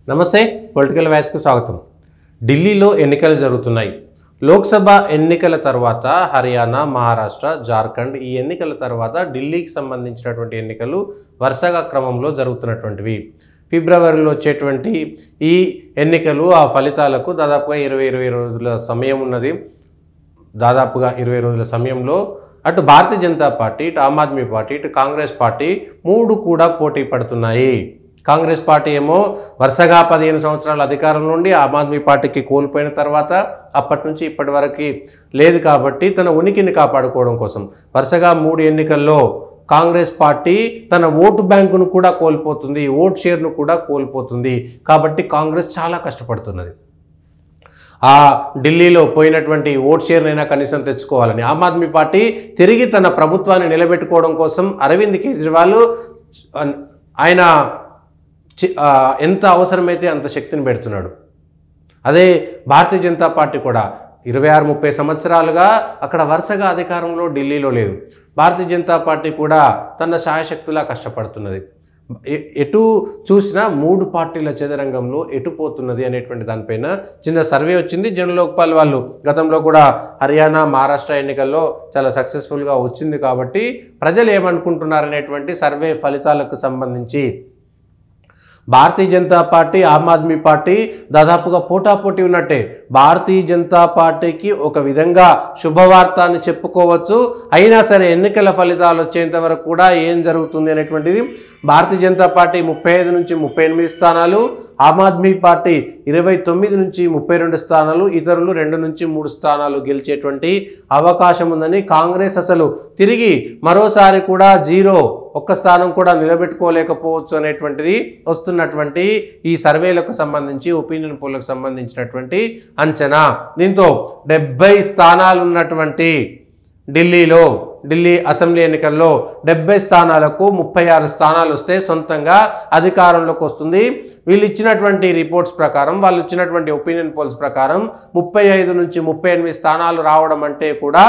నమస్తే పొలిటికల్ వాయిస్కు స్వాగతం. ఢిల్లీలో ఎన్నికలు జరుగుతున్నాయి. లోక్సభ ఎన్నికల తర్వాత హర్యానా, మహారాష్ట్ర, జార్ఖండ్ ఈ ఎన్నికల తర్వాత ఢిల్లీకి సంబంధించినటువంటి ఎన్నికలు వరుసగా క్రమంలో జరుగుతున్నటువంటివి. ఫిబ్రవరిలో వచ్చేటువంటి ఈ ఎన్నికలు ఆ ఫలితాలకు దాదాపుగా 20 రోజుల సమయం ఉన్నది. దాదాపుగా 20 రోజుల సమయంలో అటు భారతీయ జనతా పార్టీ, ఇటు ఆమ్ ఆద్మీ పార్టీ, ఇటు కాంగ్రెస్ పార్టీ మూడు కూడా పోటీ పడుతున్నాయి. కాంగ్రెస్ పార్టీ ఏమో వరుసగా 15 సంవత్సరాల అధికారం నుండి ఆమ్ ఆద్మీ పార్టీకి కోల్పోయిన తర్వాత అప్పటి నుంచి ఇప్పటి వరకు లేదు కాబట్టి తన ఉనికిని కాపాడుకోవడం కోసం వరుసగా 3 ఎన్నికల్లో కాంగ్రెస్ పార్టీ తన ఓటు బ్యాంకును కూడా కోల్పోతుంది, ఓట్ షేర్ను కూడా కోల్పోతుంది. కాబట్టి కాంగ్రెస్ చాలా కష్టపడుతున్నది. ఆ ఢిల్లీలో పోయినటువంటి ఓట్ షేర్నైనా కనీసం తెచ్చుకోవాలని ఆమ్ ఆద్మీ పార్టీ తిరిగి తన ప్రభుత్వాన్ని నిలబెట్టుకోవడం కోసం అరవింద్ కేజ్రీవాల్ ఆయన ఎంత అవసరమైతే అంత శక్తిని పెడుతున్నాడు. అదే భారతీయ జనతా పార్టీ కూడా 26-30 సంవత్సరాలుగా అక్కడ వరుసగా అధికారంలో ఢిల్లీలో లేదు. భారతీయ జనతా పార్టీ కూడా తన శాయశక్తులా కష్టపడుతున్నది. ఎటు చూసినా 3 పార్టీల చదరంగంలో ఎటు పోతున్నది అనేటువంటి దానిపైన చిన్న సర్వే వచ్చింది. జనలోక్పాల్ వాళ్ళు గతంలో కూడా హర్యానా, మహారాష్ట్ర ఎన్నికల్లో చాలా సక్సెస్ఫుల్గా వచ్చింది. కాబట్టి ప్రజలు ఏమనుకుంటున్నారనేటువంటి సర్వే ఫలితాలకు సంబంధించి భారతీయ జనతా పార్టీ, ఆమ్ ఆద్మీ పార్టీ దాదాపుగా పోటాపోటీ ఉన్నట్టే. భారతీయ జనతా పార్టీకి ఒక విధంగా శుభవార్త అని చెప్పుకోవచ్చు. అయినా సరే ఎన్నికల ఫలితాలు వచ్చేంత వరకు కూడా ఏం జరుగుతుంది అనేటువంటిది భారతీయ జనతా పార్టీ 35 నుంచి 38 స్థానాలు, ఆమ్ ఆద్మీ పార్టీ 29 నుంచి 32 స్థానాలు, ఇతరులు 2 నుంచి 3 స్థానాలు గెలిచేటువంటి అవకాశం ఉందని, కాంగ్రెస్ అసలు తిరిగి మరోసారి కూడా ఒక్క స్థానం కూడా నిలబెట్టుకోలేకపోవచ్చు అనేటువంటిది వస్తున్నటువంటి ఈ సర్వేలకు సంబంధించి, ఒపీనియన్ పోల్లకు సంబంధించినటువంటి అంచనా. దీంతో 70 స్థానాలు ఉన్నటువంటి ఢిల్లీ అసెంబ్లీ ఎన్నికల్లో 70 స్థానాలకు 36 స్థానాలు వస్తే సొంతంగా అధికారంలోకి వస్తుంది. వీళ్ళు ఇచ్చినటువంటి రిపోర్ట్స్ ప్రకారం, వాళ్ళు ఇచ్చినటువంటి ఒపీనియన్ పోల్స్ ప్రకారం 35 నుంచి 38 స్థానాలు రావడం అంటే కూడా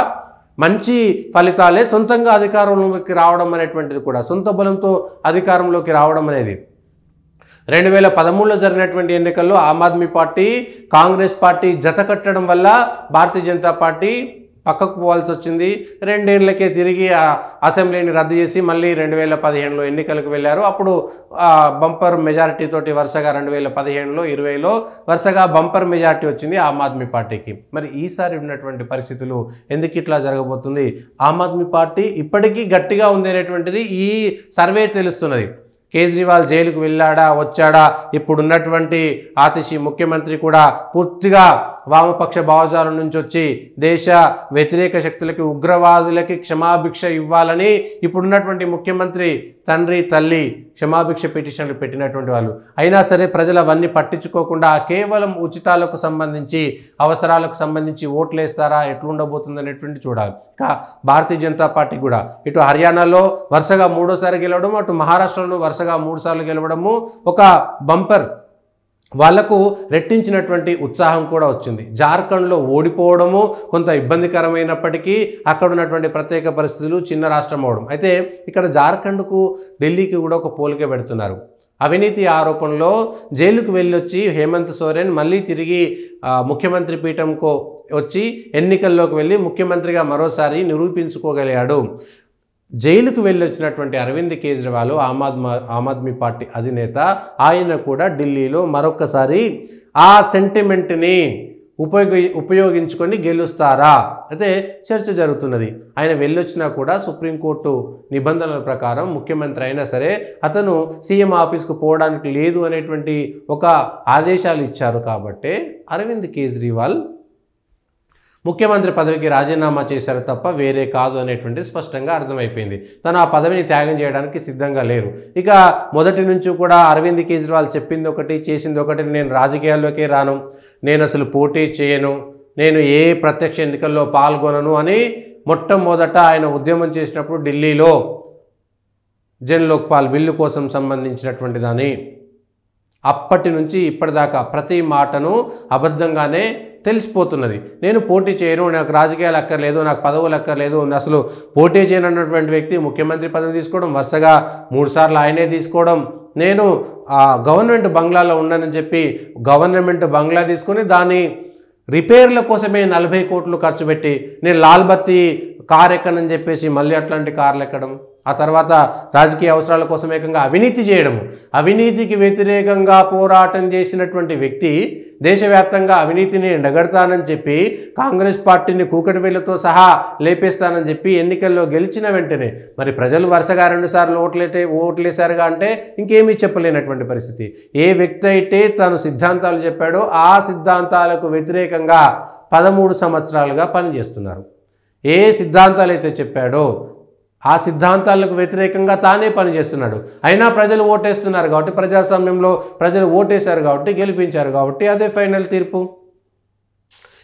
మంచి ఫలితాలే. సొంతంగా అధికారంలోకి రావడం అనేటువంటిది కూడా, సొంత బలంతో అధికారంలోకి రావడం అనేది 2013లో జరిగినటువంటి ఎన్నికల్లో ఆమ్ ఆద్మీ పార్టీ, కాంగ్రెస్ పార్టీ జత కట్టడం వల్ల భారతీయ జనతా పార్టీ పక్కకు పోవాల్సి వచ్చింది. 2 ఏళ్లకే తిరిగి అసెంబ్లీని రద్దు చేసి మళ్ళీ 2015లో ఎన్నికలకు వెళ్ళారు. అప్పుడు బంపర్ మెజారిటీ తోటి వరుసగా 2015లో 20లో వరుసగా బంపర్ మెజారిటీ వచ్చింది ఆమ్ ఆద్మీ పార్టీకి. మరి ఈసారి ఉన్నటువంటి పరిస్థితులు ఎందుకు ఇట్లా జరగబోతుంది? ఆమ్ ఆద్మీ పార్టీ ఇప్పటికీ గట్టిగా ఉంది అనేటువంటిది ఈ సర్వే తెలుస్తున్నది. కేజ్రీవాల్ జైలుకు వెళ్ళాడా, వచ్చాడా? ఇప్పుడున్నటువంటి ఆతిషి ముఖ్యమంత్రి కూడా పూర్తిగా వామపక్ష భావజాలం నుంచి వచ్చి దేశ వ్యతిరేక శక్తులకి, ఉగ్రవాదులకి క్షమాభిక్ష ఇవ్వాలని ఇప్పుడున్నటువంటి ముఖ్యమంత్రి తండ్రి, తల్లి క్షమాభిక్ష పిటిషన్లు పెట్టినటువంటి వాళ్ళు. అయినా సరే ప్రజలు అవన్నీ పట్టించుకోకుండా కేవలం ఉచితాలకు సంబంధించి, అవసరాలకు సంబంధించి ఓట్లు వేస్తారా, ఎట్లుండబోతుంది అనేటువంటి చూడాలి. ఇంకా భారతీయ జనతా పార్టీ కూడా ఇటు హర్యానాలో వరుసగా 3వ సారి గెలవడం, అటు మహారాష్ట్రలో వరుసగా 3 సార్లు గెలవడము ఒక బంపర్ వాళ్లకు రెట్టించినటువంటి ఉత్సాహం కూడా వచ్చింది. జార్ఖండ్లో ఓడిపోవడము కొంత ఇబ్బందికరమైనప్పటికీ అక్కడ ఉన్నటువంటి ప్రత్యేక పరిస్థితులు, చిన్న రాష్ట్రం అవడం. అయితే ఇక్కడ జార్ఖండ్కు ఢిల్లీకి కూడా ఒక పోలిక పెడుతున్నారు. అవినీతి ఆరోపణలో జైలుకు వెళ్ళొచ్చి హేమంత్ సోరెన్ మళ్ళీ తిరిగి ముఖ్యమంత్రి పీఠంకు వచ్చి ఎన్నికల్లోకి వెళ్ళి ముఖ్యమంత్రిగా మరోసారి నిరూపించుకోగలిగాడు. జైలుకు వెళ్ళొచ్చినటువంటి అరవింద్ కేజ్రీవాల్ ఆమ్ ఆద్మీ పార్టీ అధినేత, ఆయన కూడా ఢిల్లీలో మరొకసారి ఆ సెంటిమెంట్ని ఉపయోగించుకొని గెలుస్తారా అయితే చర్చ జరుగుతున్నది. ఆయన వెళ్ళొచ్చినా కూడా సుప్రీంకోర్టు నిబంధనల ప్రకారం ముఖ్యమంత్రి అయినా సరే అతను సీఎం ఆఫీస్కు పోవడానికి లేదు అనేటువంటి ఒక ఆదేశాలు ఇచ్చారు. కాబట్టి అరవింద్ కేజ్రీవాల్ ముఖ్యమంత్రి పదవికి రాజీనామా చేశారు తప్ప వేరే కాదు అనేటువంటి స్పష్టంగా అర్థమైపోయింది. తను ఆ పదవిని త్యాగం చేయడానికి సిద్ధంగా లేరు. ఇక మొదటి నుంచి కూడా అరవింద్ కేజ్రీవాల్ చెప్పింది ఒకటి, చేసింది ఒకటి. నేను రాజకీయాల్లోకే రాను, నేను అసలు పోటీ చేయను, నేను ఏ ప్రత్యక్ష ఎన్నికల్లో పాల్గొనను అని మొట్టమొదట ఆయన ఉద్యమం చేసినప్పుడు ఢిల్లీలో జనలోక్పాల్ బిల్లు కోసం సంబంధించినటువంటి దాన్ని అప్పటి నుంచి ఇప్పటిదాకా ప్రతి మాటను అబద్ధంగానే తెలిసిపోతున్నది. నేను పోటీ చేయను, నాకు రాజకీయాలు అక్కర్లేదు, నాకు పదవులు అక్కర్లేదు, అసలు పోటీ చేయనన్నటువంటి వ్యక్తి ముఖ్యమంత్రి పదవి తీసుకోవడం, వరుసగా 3 సార్లు ఆయనే తీసుకోవడం, నేను గవర్నమెంట్ బంగ్లాలో ఉన్నానని చెప్పి గవర్నమెంట్ బంగ్లా తీసుకొని దాని రిపేర్ల కోసమే 40 కోట్లు ఖర్చు పెట్టి నేను లాల్ బత్తి కార్ ఎక్కనని చెప్పేసి మళ్ళీ అట్లాంటి కార్లు ఎక్కడం, ఆ తర్వాత రాజకీయ అవసరాల కోసం ఏకంగా అవినీతి చేయడము. అవినీతికి వ్యతిరేకంగా పోరాటం చేసినటువంటి వ్యక్తి దేశవ్యాప్తంగా అవినీతిని ఎండగడతానని చెప్పి కాంగ్రెస్ పార్టీని కూకటి వేళ్లతో సహా లేపేస్తానని చెప్పి ఎన్నికల్లో గెలిచిన వెంటనే మరి ప్రజలు వరుసగా 2 సార్లు ఓట్లేశారుగా అంటే ఇంకేమీ చెప్పలేనటువంటి పరిస్థితి. ఏ వ్యక్తి అయితే తను సిద్ధాంతాలు చెప్పాడో ఆ సిద్ధాంతాలకు వ్యతిరేకంగా 13 సంవత్సరాలుగా పనిచేస్తున్నారు. ఏ సిద్ధాంతాలు అయితే చెప్పాడో ఆ సిద్ధాంతాలకు వ్యతిరేకంగా తానే పనిచేస్తున్నాడు. అయినా ప్రజలు ఓటేస్తున్నారు కాబట్టి, ప్రజాస్వామ్యంలో ప్రజలు ఓటేశారు కాబట్టి, గెలిపించారు కాబట్టి అదే ఫైనల్ తీర్పు.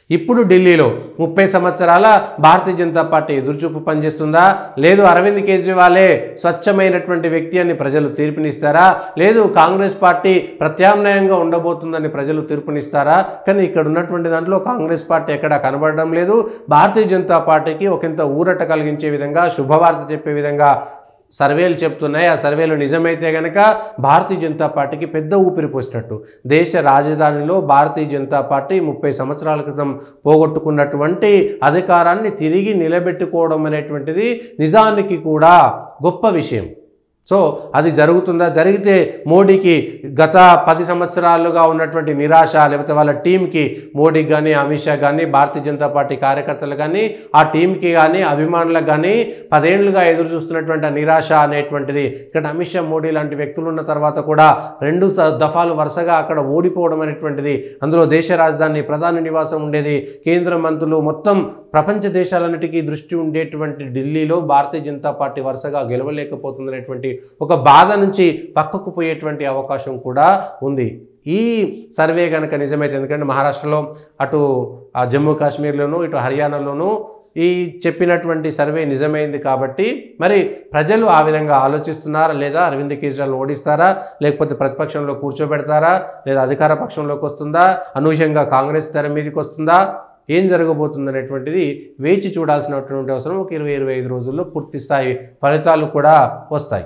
ఇప్పుడు ఢిల్లీలో 30 సంవత్సరాల భారతీయ జనతా పార్టీ ఎదురుచూపు పనిచేస్తుందా, లేదు అరవింద్ కేజ్రీవాలే స్వచ్ఛమైనటువంటి వ్యక్తి అని ప్రజలు తీర్పునిస్తారా, లేదు కాంగ్రెస్ పార్టీ ప్రత్యామ్నాయంగా ఉండబోతుందని ప్రజలు తీర్పునిస్తారా? కానీ ఇక్కడ ఉన్నటువంటి దాంట్లో కాంగ్రెస్ పార్టీ ఎక్కడా కనబడడం లేదు. భారతీయ జనతా పార్టీకి ఒకంత ఊరట కలిగించే విధంగా, శుభవార్త చెప్పే విధంగా సర్వేలు చెప్తున్నాయి. ఆ సర్వేలు నిజమైతే కనుక భారతీయ జనతా పార్టీకి పెద్ద ఊపిరి పోసినట్టు. దేశ రాజధానిలో భారతీయ జనతా పార్టీ 30 సంవత్సరాల క్రితం పోగొట్టుకున్నటువంటి అధికారాన్ని తిరిగి నిలబెట్టుకోవడం అనేటువంటిది నిజానికి కూడా గొప్ప విషయం. సో అది జరుగుతుందా? జరిగితే మోడీకి గత 10 సంవత్సరాలుగా ఉన్నటువంటి నిరాశ, లేకపోతే వాళ్ళ టీంకి, మోడీకి కానీ, అమిత్ షా కానీ, భారతీయ జనతా పార్టీ కార్యకర్తలు కానీ, ఆ టీంకి కానీ, అభిమానులకు కానీ 10 ఏళ్లుగా ఎదురు చూస్తున్నటువంటి ఆ నిరాశ అనేటువంటిది, ఇక్కడ అమిత్ షా, మోడీ లాంటి వ్యక్తులు ఉన్న తర్వాత కూడా 2 దఫాలు వరుసగా అక్కడ ఓడిపోవడం అనేటువంటిది, అందులో దేశ రాజధాని ప్రధాని నివాసం ఉండేది, కేంద్ర మంత్రులు, మొత్తం ప్రపంచ దేశాలన్నిటికీ దృష్టి ఉండేటువంటి ఢిల్లీలో భారతీయ జనతా పార్టీ వరుసగా గెలవలేకపోతుందనేటువంటి ఒక బాధ నుంచి పక్కకు పోయేటువంటి అవకాశం కూడా ఉంది. ఈ సర్వే కనుక నిజమైతే, ఎందుకంటే మహారాష్ట్రలో, అటు జమ్మూ కాశ్మీర్లోనూ, ఇటు హర్యానాలోనూ ఈ చెప్పినటువంటి సర్వే నిజమైంది కాబట్టి మరి ప్రజలు ఆ విధంగా ఆలోచిస్తున్నారా లేదా? అరవింద్ కేజ్రీవాల్ని ఓడిస్తారా, లేకపోతే ప్రతిపక్షంలో కూర్చోబెడతారా, లేదా అధికార పక్షంలోకి వస్తుందా, అనూహ్యంగా కాంగ్రెస్ తెర మీదకి వస్తుందా, ఏం జరగబోతుంది అనేటువంటిది వేచి చూడాల్సినటువంటి అవసరం. ఒక 20-25 రోజుల్లో పూర్తి స్థాయి ఫలితాలు కూడా వస్తాయి.